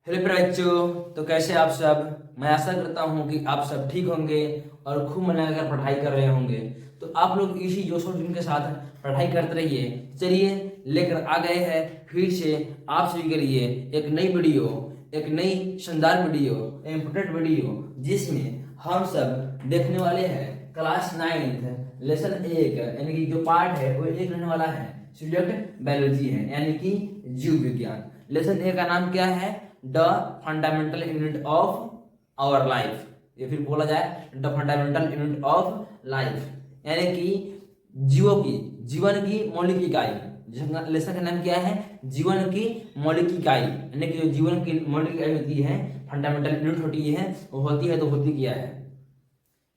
Hello प्यारे बच्चों, तो कैसे आप सब। मैं आशा करता हूँ कि आप सब ठीक होंगे और खूब मन लगाकर पढ़ाई कर रहे होंगे। तो आप लोग इसी जोश और जुनून के साथ पढ़ाई करते रहिए। चलिए लेकर आ गए हैं फिर से आप सभी के लिए एक नई वीडियो, एक नई शानदार वीडियो, इम्पोर्टेंट वीडियो, जिसमें हम सब देखने वाले हैं क्लास 9th लेसन 1 यानी कि जो पार्ट है वो एक रहने वाला है, सब्जेक्ट बायोलॉजी है यानी कि जीव विज्ञान। लेसन ए का नाम क्या है? The fundamental unit of our life. ये फिर बोला जाए the fundamental unit of life यानी कि जीवन की मौलिक इकाई। लेसन का नाम क्या है? जीवन की मौलिक इकाई यानी कि जो जीवन की मौलिक इकाई होती है, फंडामेंटल यूनिट होती है, वो होती है तो होती क्या है।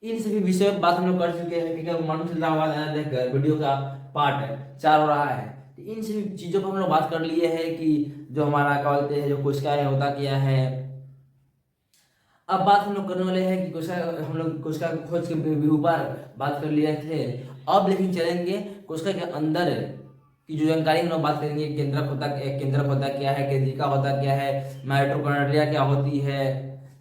इन सभी विषयों पर बात हम लोग कर चुके हैं क्योंकि मालूम चल रहा होगा देखकर वीडियो का पार्ट 4 हो रहा है। तो इन सभी चीजों पर हम लोग बात कर लिए हैं कि जो हमारा क्या बोलते हैं, जो कोशिका है होता क्या है। अब बात हम लोग करने वाले हैं कि कोशिका, हम लोग कोशिका खोज के ऊपर बात कर लिए थे। अब लेकिन चलेंगे कोशिका के अंदर की जो जानकारी हम लोग बात करेंगे। केंद्रक होता क्या है, केंद्रिका होता क्या है, माइटोकॉन्ड्रिया क्या होती है,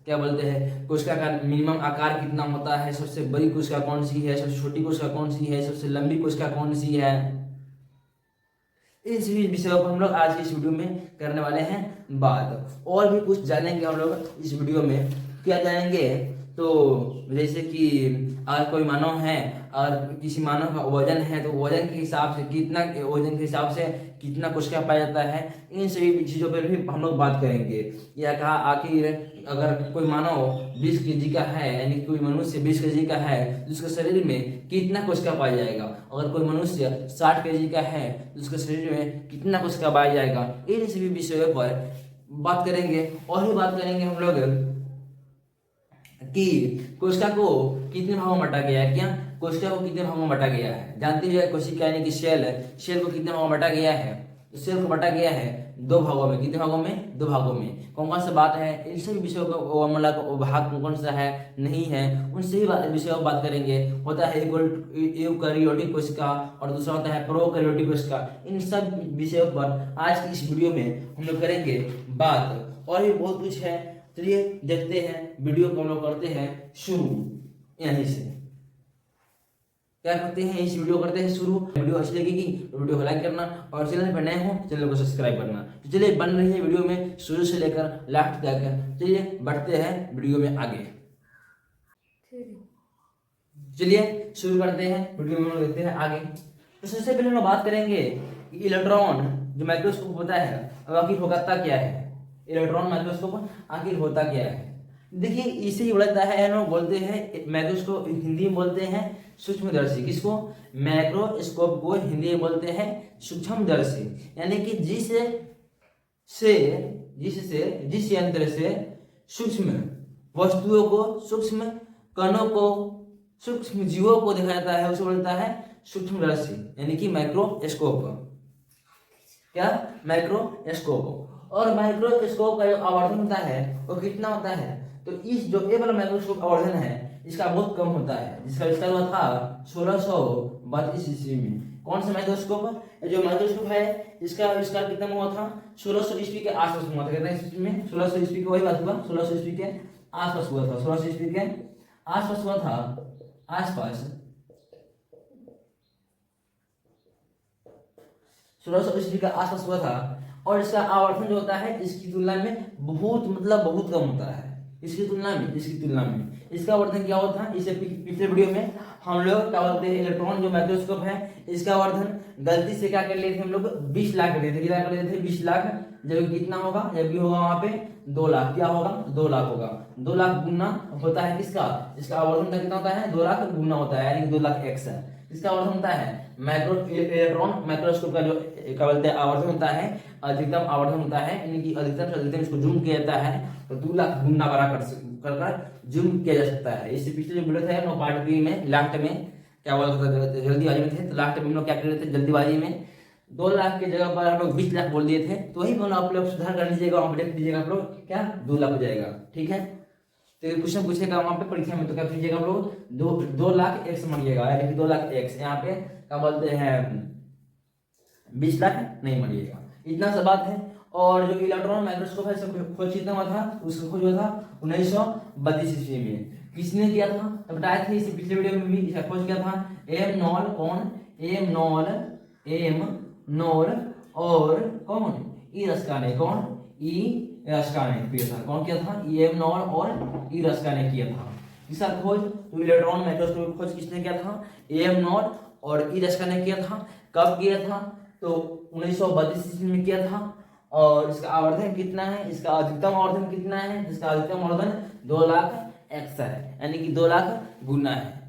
क्या बोलते हैं कोशिका का मिनिमम आकार कितना होता है, सबसे बड़ी कोशिका कौन सी है, सबसे छोटी कोशिका कौन सी है, सबसे लंबी कोशिका कौन सी है। इन सभी विषयों पर हम लोग आज की इस वीडियो में करने वाले हैं बात। और भी कुछ जानेंगे हम लोग इस वीडियो में। क्या जानेंगे? तो जैसे कि अगर कोई मानव है और किसी मानव का वजन है तो वजन के हिसाब से कितना कोशिका पाया जाता है। इन सभी चीज़ों पर भी हम लोग बात करेंगे। या कहा आखिर अगर कोई मानव 20 केजी का है यानी कोई मनुष्य 20 केजी का है तो उसके शरीर में कितना कोशिका पाया जाएगा। अगर कोई मनुष्य 60 केजी का है तो उसके शरीर में कितना कोशिका पाया जाएगा। इन सभी विषयों पर बात करेंगे। और भी बात करेंगे हम लोग कि कोशिका को कितने भागों में बांटा गया है। क्या कोशिका को कितने भागों में बांटा गया है? जानते हैं कोशिका यानी कि सेल को कितने भागों में बांटा गया है? तो सेल को बांटा गया है 2 भागों में। कितने भागों में? 2 भागों में। कौन कौन सा बात है? इन सभी विषयों का मतलब भाग कौन कौन सा है, नहीं है, उन सभी विषयों पर बात करेंगे। होता है यूकैरियोटिक कोशिका और दूसरा होता है प्रोकैरियोटिक कोशिका। इन सब विषयों पर आज की इस वीडियो में हम लोग करेंगे बात। और भी बहुत कुछ है। चलिए देखते हैं, वीडियो को हम लोग करते हैं शुरू। यहीं से क्या करते हैं, इस वीडियो करते हैं शुरू। वीडियो अच्छी लगेगी तो वीडियो को लाइक करना और चैनल पर नए हो चैनल को सब्सक्राइब करना। तो चलिए बन रही है वीडियो में शुरू से लेकर लास्ट तक। चलिए बढ़ते हैं वीडियो में आगे। चलिए शुरू करते हैं, वीडियो में देखते हैं आगे। तो सबसे पहले हम लोग बात करेंगे कि इलेक्ट्रॉन जो माइक्रोस्कोप होता है अब आखिर होता क्या है। इलेक्ट्रॉन माइक्रोस्कोप आखिर होता क्या है? देखिए इसे ही बोलता है, लोग बोलते हैं माइक्रोस्कोप, हिंदी में बोलते हैं सूक्ष्मदर्शी। किसको? माइक्रोस्कोप को हिंदी में बोलते हैं सूक्ष्मदर्शी। यानी कि जिस यंत्र से सूक्ष्म वस्तुओं को, सूक्ष्म कणों को, सूक्ष्म जीवों को देखा जाता है उसे बोलता है सूक्ष्मदर्शी यानी कि माइक्रोस्कोप। क्या? माइक्रोस्कोप। और माइक्रोस्कोप का जो आवर्धन होता है वो कितना होता है? तो इस जो ए वाला माइक्रोस्कोप आवर्धन है इसका बहुत कम होता है, जिसका आविष्कार हुआ था 1632 ईस्वी में। कौन सा माइक्रोस्कोप? जो माइक्रोस्कोप है इसका आविष्कार कितना में हुआ था? 1600 ईस्वी के आसपास हुआ था। कितना ईस्वी में? 1600 ईस्वी को वही बात हुआ, 1600 ईस्वी के आसपास हुआ था। 1600 ईस्वी के आसपास हुआ था, आसपास 1600 ईस्वी का आसपास हुआ था। और इसका आवर्धन जो होता है इसकी तुलना में बहुत कम होता है। इसकी तुलना में इसका आवर्धन क्या होता है? इसे पिछले वीडियो में हम लोग क्या बोलते हैं, इलेक्ट्रॉन जो माइक्रोस्कोप है इसका आवर्धन गलती से क्या कर लिए थे हम लोग? 20 लाख कर लिए थे। कितना कर लिए थे? 20 लाख। जब कितना होगा? जब भी होगा वहां पे 2 लाख। क्या होगा? 2 लाख होगा। 2 लाख गुना होता है किसका? इसका आवर्धन का कितना होता है? 2 लाख गुना होता है यानी 2 लाख एक्स है। इसका आवर्धन होता है इलेक्ट्रॉन माइक्रोस्कोप का जो क्या बोलते हैं आवर्धन होता है, अधिकतम आवर्धन होता है यानी कि अधिकतम से अधिकतम इसको जूम किया जाता है तो 2 लाख गुना बड़ा कर जूम किया जा सकता है। इससे पिछले जो वीडियो थे पार्ट 3 में लास्ट में क्या बोलते थे, जल्दीबाजी में थे। तो लास्ट में हम लोग क्या कर रहे थे, जल्दीबाजी में 2 लाख की जगह पर हम लोग 20 लाख बोल दिए थे। तो वही आप लोग सुधार कर लीजिएगा और लिख दीजिएगा आप लोग क्या 2 लाख हो जाएगा। ठीक है, तो क्वेश्चन पूछेगा वहां पे परीक्षा में तो क्या कीजिएगा हम लोग 2 लाख एक्स मानिएगा यानी कि 2 लाख एक्स। यहाँ पे क्या बोलते हैं 20 लाख नहीं मानिएगा। इतना सा बात है। और जो इलेक्ट्रॉन माइक्रोस्कोप है इसका खोज कितना हुआ था, उसका खोज हुआ था 1932 ईस्वी में। किसने किया था, तो बताया था इसी पिछले वीडियो में भी, इसका खोज किया था एम नॉल। कौन, एम नॉल और कौन, ई रस्का ने। कौन, ई रस्का ने किया था। कौन किया था, एम नॉल और ई रस्का ने किया था इसका खोज। तो इलेक्ट्रॉन माइक्रोस्कोप खोज किसने किया था, एम नॉल और ई रस्का ने किया था। कब किया था, तो 1932 ईस्वी में किया था। और इसका आवर्धन कितना है, इसका अधिकतम आवर्धन कितना है, इसका अधिकतम आवर्धन 2 लाख एक्स है, यानी कि 2 लाख गुना है।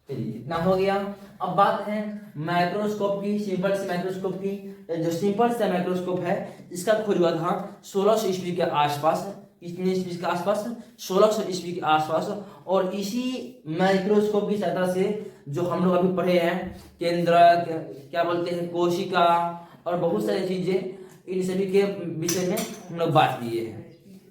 चलिए इतना हो गया। अब बात है माइक्रोस्कोप की, सिंपल से माइक्रोस्कोप की। जो सिंपल से माइक्रोस्कोप है इसका खोज हुआ था 1600 ईस्वी के आसपास। कितने ईस्वी के आसपास, 1600 ईस्वी के आसपास। और इसी माइक्रोस्कोप की सहायता से जो हम लोग अभी पढ़े हैं, केंद्र, क्या बोलते हैं, कोशिका और बहुत सारी चीजें, इन सभी के विषय में हम लोग बात किए हैं।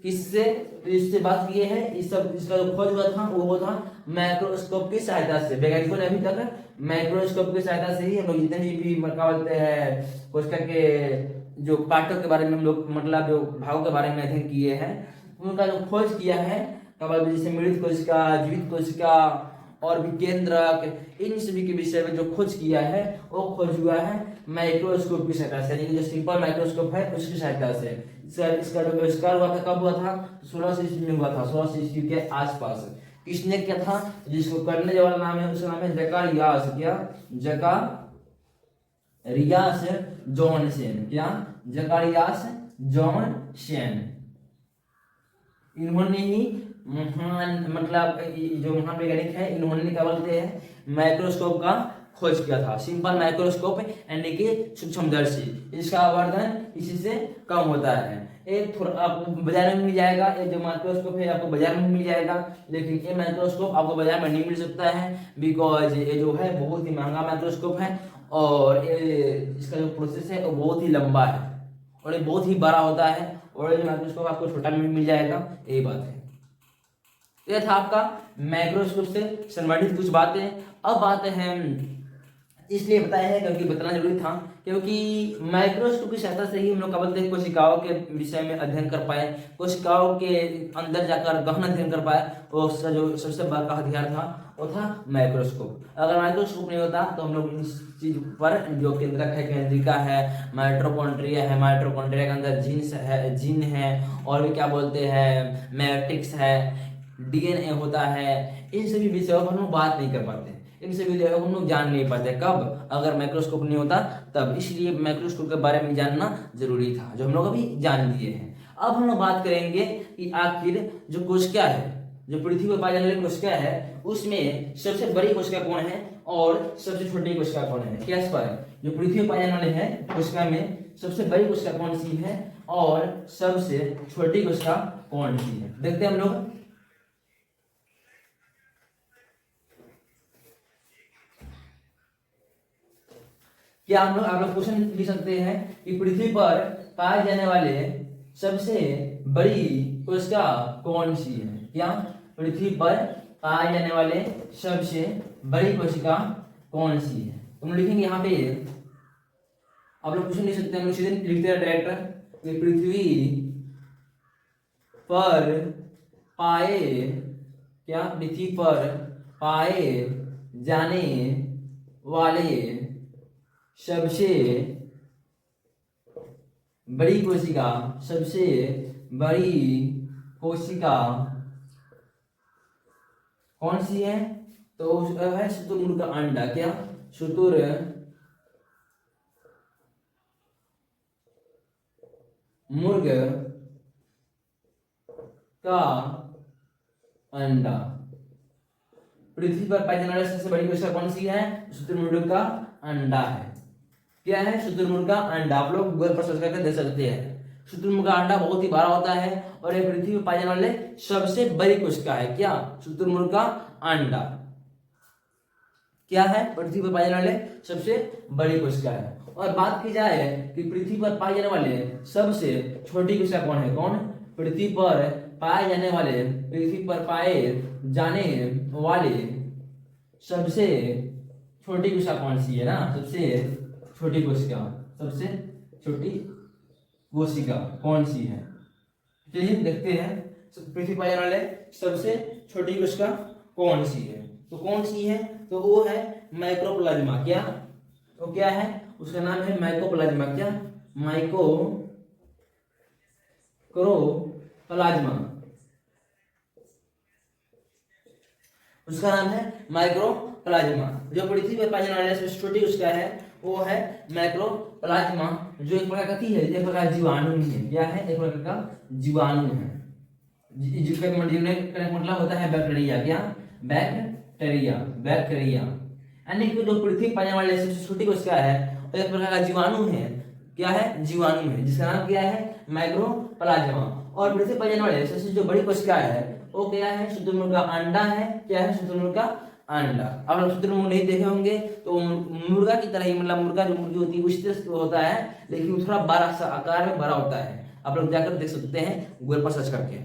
किससे, तो इससे बात किए हैं। इस सब इसका जो खोज हुआ था वो था माइक्रोस्कोप की सहायता से। वैज्ञानिकों ने अभी तक माइक्रोस्कोप की सहायता से ही हम लोग जितने भी क्या बोलते हैं कोशिका के जो पार्टों के बारे में हम लोग, मतलब जो भागों के बारे में अध्ययन किए हैं, उनका जो खोज किया है, जैसे मृत कोशिका, जीवित कोशिका और भी केंद्रक, इन सभी के विषय में जो खोज किया है वो खोज हुआ है माइक्रोस्कोप की सहायता से, यानी कि जो सिंपल माइक्रोस्कोप है उसकी सहायता से। इसका जो आविष्कार हुआ था कब हुआ था, 1600 ईस्वी में हुआ था, 1600 ईस्वी के आसपास। किसने किया था, जिसको करने वाला नाम है उसका नाम है जकारियास। क्या, जकारियास जॉनसन। क्या, जकारियास जॉनसन। इन्होंने ही महान, मतलब जो महान वैज्ञानिक है, इन्होंने क्या बोलते हैं माइक्रोस्कोप का खोज किया था। सिंपल माइक्रोस्कोप यानी कि सूक्ष्मदर्शी, इसका आवर्धन इसी से कम होता है। एक थोड़ा आपको बाजार में मिल जाएगा, ये जो माइक्रोस्कोप है आपको बाजार में मिल जाएगा, लेकिन ये माइक्रोस्कोप आपको बाजार में नहीं मिल सकता है, बिकॉज ये जो है बहुत ही महंगा माइक्रोस्कोप है और इसका जो प्रोसेस है वो बहुत ही लंबा है और ये बहुत ही बड़ा होता है, और जो माइक्रोस्कोप आपको छोटा में मिल जाएगा, यही बात है। यह था आपका माइक्रोस्कोप से संबंधित कुछ बातें। अब बातें हैं, इसलिए बताया है क्योंकि बताना जरूरी था, क्योंकि माइक्रोस्कोप की सहायता से ही हम लोग क्या बोलते हैं कोशिकाओं के विषय में अध्ययन कर पाए, कोशिकाओं के अंदर जाकर गहन अध्ययन कर पाए। वो जो सबसे बड़ा हथियार था वो था माइक्रोस्कोप। अगर माइक्रोस्कोप नहीं होता तो हम लोग इस चीज पर, जो केंद्रक है, केंद्रिका है, माइटोकॉन्ड्रिया है, माइटोकॉन्ड्रिया के अंदर जीन है और भी क्या बोलते हैं मैट्रिक्स है, डीएनए होता है, इन सभी विषयों पर हम बात नहीं कर पाते, इन सभी विषयों को हम लोग जान नहीं पाते। कब, अगर माइक्रोस्कोप नहीं होता तब। इसलिए माइक्रोस्कोप के बारे में जानना जरूरी था, जो हम लोग अभी जान लिए हैं। अब हम लोग बात करेंगे कि आखिर जो कोशिका है, जो पृथ्वी पर पाई जाने वाली कोशिका है, उसमें सबसे बड़ी कोशिका कौन है और सबसे छोटी कोशिका कौन है। क्या इस पर, जो पृथ्वी पर पाई जाने वाले हैं कोशिका में सबसे बड़ी कोशिका कौन सी है और सबसे छोटी कोशिका कौन सी है, देखते हैं हम लोग। क्या हम लोग, आप लोग क्वेश्चन लिख सकते हैं कि पृथ्वी पर पाए जाने वाले सबसे बड़ी कोशिका कौन सी है। क्या, पृथ्वी पर पाए जाने वाले सबसे बड़ी कोशिका कौन सी है। तो हम लिखेंगे यहाँ पे, आप लोग क्वेश्चन लिख सकते हैं, हम लोग सीधे लिखते हैं डायरेक्ट, पृथ्वी पर पाए, क्या, पृथ्वी पर पाए जाने वाले सबसे बड़ी कोशिका, सबसे बड़ी कोशिका कौन सी है, तो है शुतुरमुर्ग का अंडा। क्या, शुतुरमुर्ग का अंडा। पृथ्वी पर पाई जाने वाली सबसे बड़ी कोशिका कौन सी है, शुतुरमुर्ग का अंडा है। क्या है, शुतुरमुर्ग का अंडा। आप लोग गूगल पर सर्च करके देख सकते हैं। शुतुरमुर्ग का अंडा बहुत ही बड़ा होता है और ये पृथ्वी पर पाए जाने वाले सबसे बड़ी कोशिका है। क्या, शुतुरमुर्ग का अंडा क्या है, पृथ्वी पर पाए जाने वाले सबसे बड़ी कोशिका है। और बात की जाए कि पृथ्वी पर पाए जाने वाले सबसे छोटी कोशिका कौन है, कौन, पृथ्वी पर पाए जाने वाले, पृथ्वी पर पाए जाने वाले सबसे छोटी कोशिका कौन सी है ना, सबसे छोटी कोशिका, सबसे छोटी कोशिका कौन सी है? चलिए देखते हैं पृथ्वी पर वाले सबसे छोटी कोशिका कौन सी है। तो कौन सी है? तो वो है माइक्रोप्लाज्मा। क्या? तो क्या है? उसका नाम है माइक्रोप्लाज्मा। क्या? माइक्रोप्लाज्मा, उसका नाम है माइक्रोप्लाज्मा। जो पृथ्वी पर पाई जाने वाली सबसे छोटी उसका है वो है माइक्रोप्लाज्मा, जो एक प्रकार का है, एक प्रकार जीवाणु है। क्या है? एक प्रकार का जीवाणु है, जिसका मतलब होता है बैक्टीरिया। क्या? Bacteria, bacteria. यानी कि जो पृथ्वी पर पाई जाने वाली सबसे छोटी कोशिका है वो एक प्रकार का जीवाणु है। क्या है? जीवाणु है, जिसका नाम क्या है? माइक्रोप्लाज्मा। और पृथ्वी पर जाने वाले सबसे जो बड़ी कोशिका है वो क्या है? शुतुरमुर्ग का अंडा है। क्या है? शुतुरमुर्ग का अंडा। अब आप शुतुरमुर्ग नहीं देखे होंगे तो मुर्गा की तरह ही, मतलब मुर्गा जो मुर्गी होती है उसी तरह होता है, लेकिन वो थोड़ा बड़ा सा आकार में बड़ा होता है। आप लोग जाकर देख सकते हैं गूगल पर सर्च करके।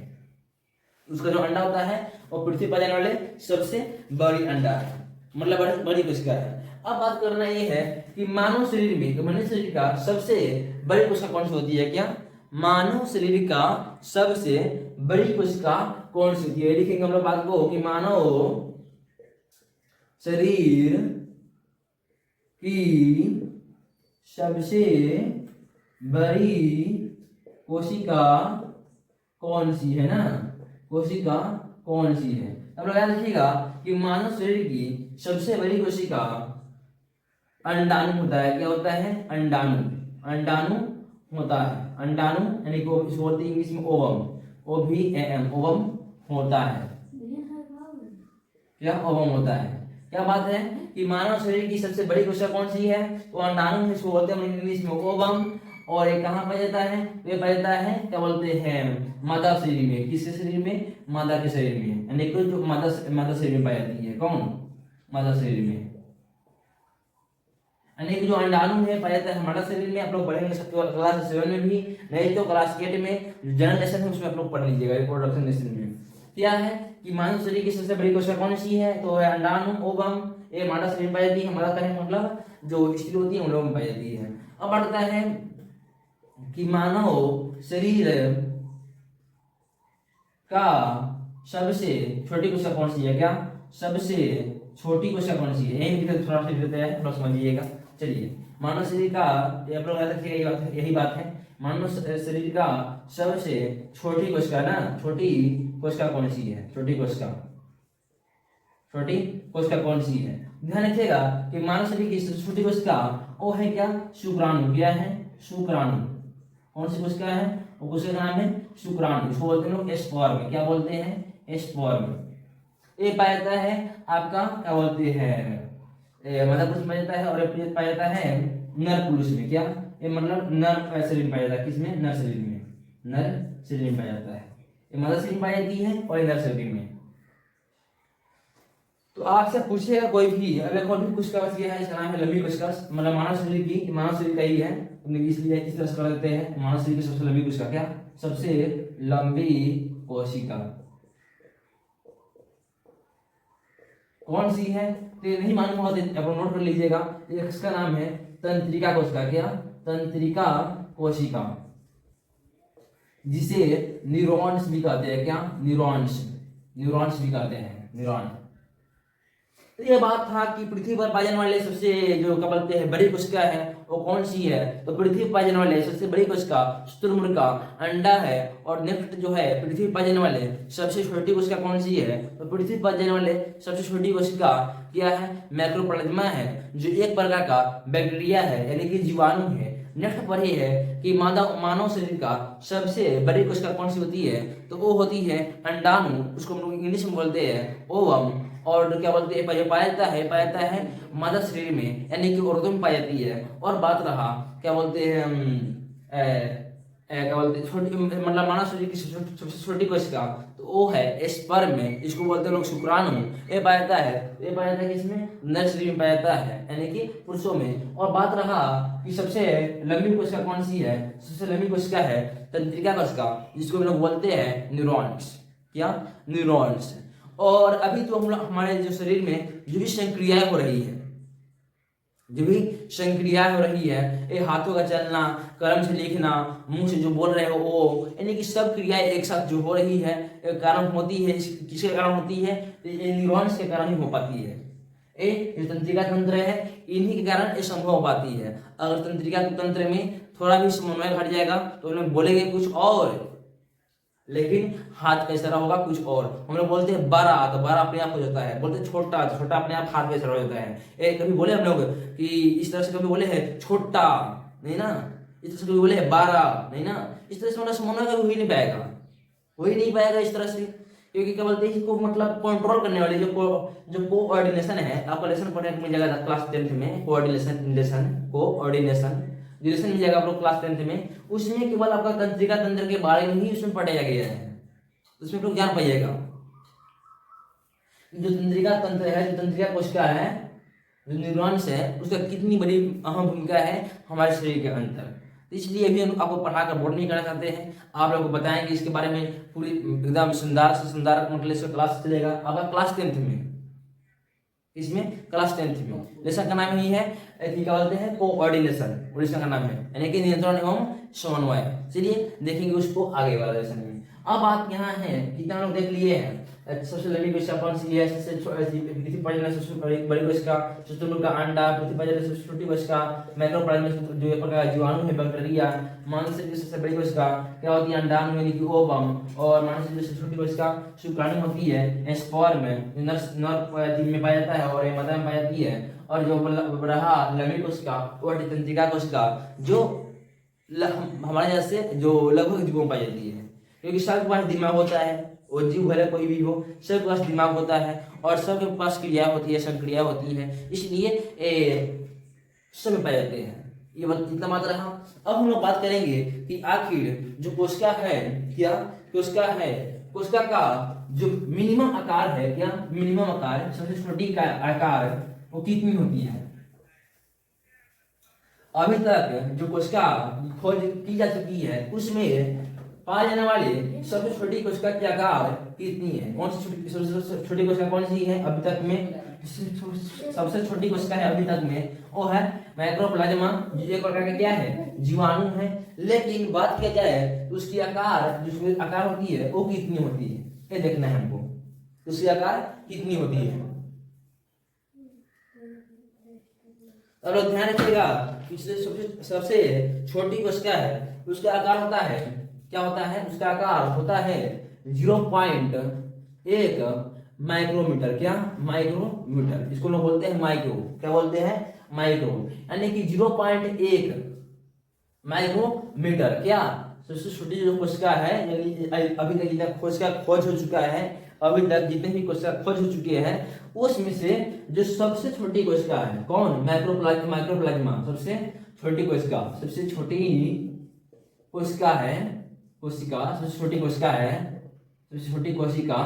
उसका जो अंडा होता है वो पृथ्वी पर जाने वाले सबसे बड़ी अंडा है, मतलब बड़ी कोशिका है। अब बात करना ये है कि मानव शरीर में, मनुष्य शरीर का सबसे बड़ी कोशिका कौन सी होती है? क्या? मानव शरीर का सबसे बड़ी कोशिका कौन सी होती है? लिखेंगे हम लोग बात को कि मानव शरीर की सबसे बड़ी कोशिका कौन सी है ना? कोशिका कौन सी है? अब लोग याद रखिएगा कि मानव शरीर की सबसे बड़ी कोशिका अंडाणु होता है। क्या होता है? अंडाणु, अंडाणु होता है। अंडाणु यानी कि बोलते हैं इंग्लिश में ओवम, OVAM, ओवम होता है। क्या? ओवम होता है। क्या बात है कि मानव शरीर की सबसे बड़ी कोशिका कौन सी है? तो अंडाणु, इसको बोलते हैं इंग्लिश में ओवम। और ये कहाँ पाया जाता है? ये पाया जाता है, क्या बोलते हैं, मादा शरीर में। किसके शरीर में? मादा के शरीर में, यानी कि जो मादा शरीर में पाई जाती है। कौन? मादा शरीर में। यानी कि जो अंडाणु है पाया जाता है हमारा शरीर में। आप लोग पढ़ेंगे क्लास 7 में भी, नहीं तो क्लास 8 में जनरल लेसन है उसमें आप लोग पढ़ लीजिएगा, रिप्रोडक्शन लेसन में। क्या है कि मानव शरीर की सबसे बड़ी कोशिका कौन सी है? तो है अंडाणु, ओवम। ये मादा शरीर में पाई जाती है। हमारा कहने मतलब जो स्त्री होती है उन लोगों में पाई जाती है। अब बढ़ता है कि मानव शरीर का सबसे छोटी कोशिका कौन सी है? क्या? सबसे छोटी कोशिका कौन सी है? यही थोड़ा सा देते हैं, थोड़ा समझिएगा। चलिए, मानव शरीर का, आप लोग याद रखिएगा यही बात है, मानव शरीर का सबसे छोटी कोशिका ना, छोटी कोशिका कौन सी है? छोटी कोशिका, छोटी कोशिका कौन सी है? ध्यान रखिएगा कि मानव शरीर की सबसे छोटी कोशिका वो है क्या? शुक्राणु। क्या है? शुक्राणु। कौन सी कोशिका है? वो कोशिका का नाम है शुक्राणु। इसको बोलते हैं लोग स्पर्म। क्या बोलते हैं? स्पर्म। ये पाया जाता है आपका, क्या बोलते हैं, मादा पुरुष में पाया जाता है, और ये पाया जाता है नर पुरुष में। क्या? ये मतलब नर शरीर में पाया जाता है। किसमें? नर शरीर में, नर शरीर में पाया जाता है। ये मादा शरीर में पाई जाती है और ये नर शरीर में। तो आपसे पूछेगा कोई भी, अगर कोई भी कोशिका बच गया है, इसका नाम है लंबी कोशिका, मतलब मानव शरीर की, मानव शरीर का ही है, इसलिए इस तरह से कर देते हैं। मानव शरीर की सबसे लंबी कोशिका, क्या? सबसे लंबी कोशिका कौन सी है? तो ये नहीं मालूम होगा तो आप नोट कर लीजिएगा। इसका नाम है तंत्रिका कोशिका। क्या? तंत्रिका कोशिका, जिसे न्यूरॉन्स भी कहते हैं। क्या? न्यूरॉन्स, न्यूरॉन्स भी कहते हैं, न्यूरॉन। तो ये बात था कि पृथ्वी पर पाए जाने वाले सबसे जो क्या बोलते हैं बड़ी कोशिका है वो कौन सी है? तो पृथ्वी पर पाए जाने वाले सबसे बड़ी कोशिका शुतुरमुर्ग का अंडा है। और नेक्स्ट जो है पृथ्वी पर पाए जाने वाले सबसे छोटी कोशिका कौन सी है? तो पृथ्वी पर पाए जाने वाले सबसे छोटी कोशिका क्या है? माइक्रोप्लाज्मा है, जो एक प्रकार का बैक्टीरिया है, यानी कि जीवाणु है। नेक्स्ट पर ही है कि मानव शरीर का सबसे बड़ी कोशिका कौन सी होती है? तो वो होती है अंडाणु, उसको हम लोग इंग्लिश में बोलते हैं ओवम। और क्या बोलते हैं, पाया जाता है मादा शरीर में, यानी कि औरतों में पाई जाती है। और बात रहा क्या बोलते हैं क्या बोलते हैं छोटी, मतलब मानव शरीर की सबसे छोटी कोशिका, तो वो है स्पर्म में, इसको बोलते हैं लोग शुक्राणु। ये पाया जाता है किसमें? नर शरीर में पाया जाता है, यानी कि पुरुषों में। और बात रहा कि सबसे लंबी कोशिका कौन सी है? सबसे लंबी कोशिका है तंत्रिका कोशिका, जिसको हम लोग बोलते हैं न्यूरॉन्स। क्या? न्यूरॉन्स। और अभी तो हम लोग हमारे जो शरीर में जो भी संक्रियाएं हो रही है, जो भी संक्रिया हो रही है, ये हाथों का चलना, कलम से लिखना, मुंह से जो बोल रहे हो वो, यानी कि सब क्रियाएं एक साथ जो हो रही है कारण होती है, किसके कारण होती है, तो ये न्यूरॉन्स के कारण ही हो पाती है। ये जो तंत्रिका तंत्र है इन्हीं के कारण ये संभव हो पाती है। अगर तंत्रिका तंत्र में थोड़ा भी समन्वय घट जाएगा तो उन्हें बोलेंगे कुछ और, लेकिन हाथ का इशारा होगा कुछ और। हम लोग बोलते हैं बड़ा, तो बड़ा अपने आप हो जाता है, बोलते हैं छोटा, तो छोटा अपने आप हाथ का इशारा हो जाता है। कभी बोले हम लोग कि इस तरह से, कभी बोले है छोटा, नहीं ना, इस तरह से कभी बोले है बारह, नहीं ना, इस तरह से मतलब समन्वय कभी हो ही नहीं पाएगा, हो ही नहीं पाएगा इस तरह से, क्योंकि क्या बोलते हैं इसको, मतलब कंट्रोल करने वाले जो कोऑर्डिनेशन है, आपका लेसन पढ़ने को मिल जाएगा क्लास 10th में, कोऑर्डिनेशन रिलेशन मिल जाएगा आप लोग क्लास 10th में। उसमें केवल आपका तंत्रिका तंत्र के बारे में ही उसमें पढ़ाया गया है, उसमें तो ज्ञान पाइएगा। जो तंत्रिका तंत्र है, जो तंत्रिका कोशिका है, जो न्यूरॉन्स है, उसका कितनी बड़ी अहम भूमिका है हमारे शरीर के अंदर। इसलिए अभी हम आपको पढ़ाकर बोर्ड नहीं करना चाहते हैं, आप लोगों को बताएंगे इसके बारे में पूरी एकदम सुंदर से सुंदर, मतलब इसका क्लास चलेगा आपका क्लास 10th में, इसमें क्लास 10th में। लेसन का नाम ही है, क्या बोलते हैं, कोऑर्डिनेशन, और इसका नाम है यानी कि नियंत्रण एवं समन्वय। चलिए देखेंगे उसको आगे वाला लेसन में। अब बात यहाँ है, कितना लोग देख लिए हैं, सबसे लंबी कोशिका कौन सी है, सबसे बड़ी कोशिका, शुतुरमुर्ग का अंडा, सबसे छोटी कोशिका, माइक्रोप्लाज्मा जो एक प्रकार का जीवाणु है, बैक्टीरिया, मांस की सबसे बड़ी कोशिका क्या होती है, अंडाणु यानी कि ओवम, और मांस की सबसे छोटी कोशिका शुक्राणु होती है, स्पर्म नर में पाया जाता है और मादा में पाई जाती है। और जो रहा लंबी कोशिका वो तंत्रिका कोशिका, जो हमारे जैसे जो लगभग जीवों में पाई जाती है, क्योंकि सबके पास दिमाग होता है, वो जीव भले कोई भी हो, सबके पास दिमाग होता है और सबके पास क्रिया होती है, संक्रिया होती है, इसलिए सब में पाए जाते हैं। ये इतना मात्रा रहा। अब हम लोग बात करेंगे कि आखिर जो कोशिका है, क्या कोशिका है, कोशिका का जो मिनिमम आकार है, क्या मिनिमम आकार, सबसे छोटी का आकार वो कितनी होती है। अभी तक जो कोशिका खोज की जा चुकी है उसमें पाए जाने वाली सबसे छोटी कोशिका की आकार कितनी है, कौन सी छोटी कोशिका कौन सी है अभी तक में, सबसे छोटी कोशिका है अभी तक में वो है माइक्रोप्लाज्मा, जो एक प्रकार का क्या है, जीवाणु है। लेकिन बात किया जाए तो उसकी आकार, जो आकार होती है वो कितनी होती है, ये देखना है हमको, उसकी आकार कितनी होती है। अब लोग ध्यान रखिएगा, सबसे छोटी कोशिका है उसका आकार होता है, क्या होता है, उसका आकार होता है 0.1 माइक्रोमीटर, क्या माइक्रोमीटर, इसको लोग बोलते हैं माइक्रो, क्या बोलते हैं, माइक्रो, यानी कि 0.1 माइक्रोमीटर। क्या सबसे छोटी जो कोशिका है, यानी अभी तक जितना कोशिका खोज हो चुका है, अभी तक जितने भी कोशिका खोज हो चुके हैं उसमें से जो सबसे छोटी कोशिका है, कौन, माइक्रोप्लाज्मा, सबसे छोटी कोशिका, सबसे छोटी कोशिका है, कोशिका सबसे छोटी कोशिका है, सबसे छोटी कोशिका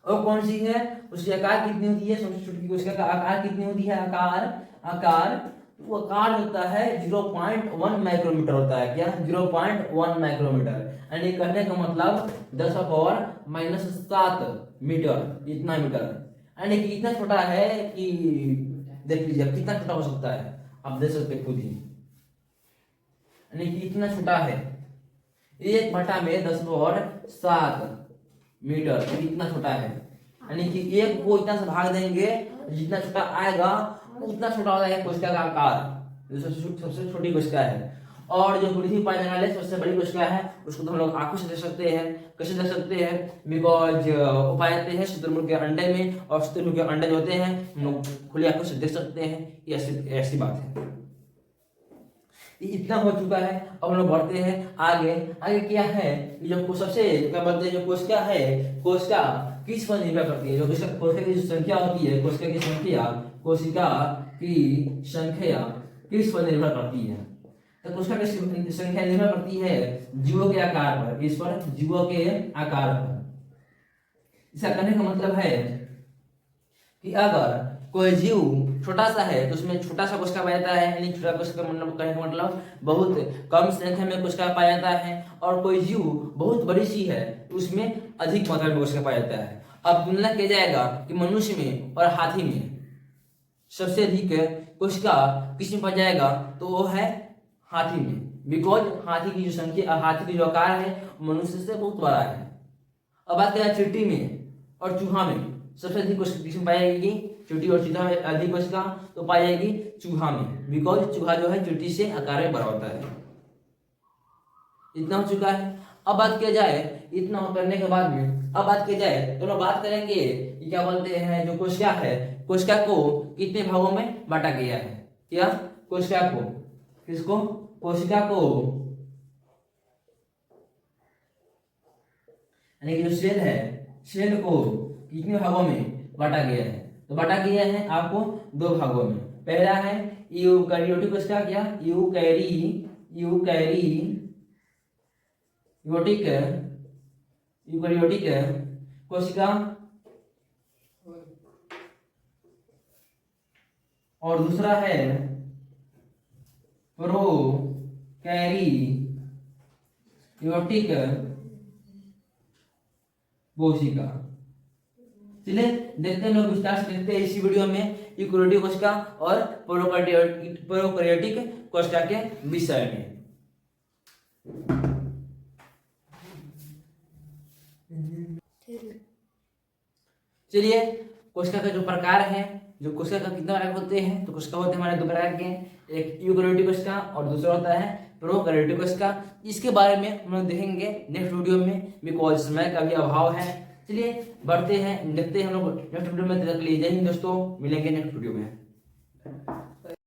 और कौन सी है, उसकी आकार कितनी होती है, सबसे छोटी कोशिका का आकार कितनी होती है, आकार वो आकार होता है 0.1 माइक्रोमीटर होता है, क्या 0.1 माइक्रोमीटर, यानी कहने का मतलब 10⁻⁻7 मीटर, इतना मीटर, यानी कि इतना छोटा है कि देख लीजिए कितना छोटा हो सकता है, आप देख सकते खुद ही, यानी कि इतना छोटा है, 1/10⁻7 मीटर, इतना छोटा है, यानी कि एक को इतना से भाग देंगे जितना छोटा आएगा उतना छोटा होता है कोशिका का आकार, जो सबसे छोटी कोशिका है। और जो पृथ्वी पाए जाने वाले सबसे बड़ी कोशिका है उसको तो हम लोग आंखों से देख सकते हैं, कैसे देख सकते हैं, बिकॉज वो पाए जाते हैं शुतुरमुर्ग के अंडे में, और शुतुरमुर्ग के अंडे जो होते हैं हम लोग खुली आंखों से देख सकते हैं, ये ऐसी बात है। इतना हो चुका है। अब हम लोग बढ़ते हैं आगे क्या है, जो सबसे क्या बोलते हैं, जो कोशिका है, कोशिका किस पर निर्भर करती है, जो कोशिका की जो संख्या होती है, कोशिका की संख्या किस पर निर्भर करती है, तो कोशिका की संख्या निर्भर करती है जीवों के आकार पर, किस पर, जीवों के आकार पर। इसका कहने का मतलब है कि अगर कोई जीव छोटा सा है तो उसमें छोटा सा कोशिका पाया जाता है, यानी छोटा कोशिका मतलब कहने का मतलब बहुत कम संख्या में कोशिका पाया जाता है, और कोई जीव बहुत बड़ी सी है तो उसमें अधिक मात्रा में कोशिका पाया जाता है। अब तुलना किया जाएगा कि मनुष्य में और हाथी में, सबसे अधिक कोशिका किस में पाया जाएगा, तो वो है हाथी में, बिकॉज हाथी की जो संख्या, हाथी की जो आकार है मनुष्य से बहुत बड़ा है। अब बात करें चींटी में और चूहा में सबसे अधिक कोशिका किस में पाई जाएगी, चींटी और चूहा में अधिक कोशिका तो पाई जाएगी चूहा में, बिकॉज चूहा जो है चींटी से आकार में बड़ा होता है। इतना हो चुका है। अब बात किया जाए इतना करने के बाद में, अब बात किया जाए तो लोग बात करेंगे कि क्या बोलते हैं जो कोशिका है, कोशिका को कितने भागों में बांटा गया है, क्या कोशिका को, किसको, कोशिका को, यानी कि जो सेल है, सेल को कितने भागों में बांटा गया है, तो बांटा गया है आपको दो भागों में। पहला है यूकैरियोटिक कोशिका, क्या यूकैरियोटिक कोशिका, और दूसरा है प्रोकैरियोटिक कोशिका। चलिए देखते हैं, लोग विस्तार से देखते हैं इसी वीडियो में यूकैरियोटिक कोशिका और प्रोकैरियोटिक कोशिका के विषय में। चलिए कोशिका का जो प्रकार है, जो कोशिका का कितने प्रकार होते हैं, तो कोशिका होते हैं हमारे दो प्रकार के, एक यूकैरियोटिक कोशिका और दूसरा होता है प्रोकैरियोटिक कोशिका। इसके बारे में हम लोग देखेंगे नेक्स्ट वीडियो में, बिकॉज समय का भी अभाव है। चलिए बढ़ते हैं, देखते हैं हम लोग नेक्स्ट वीडियो में। तब तक के लिए जय हिंद दोस्तों, मिलेंगे नेक्स्ट वीडियो में।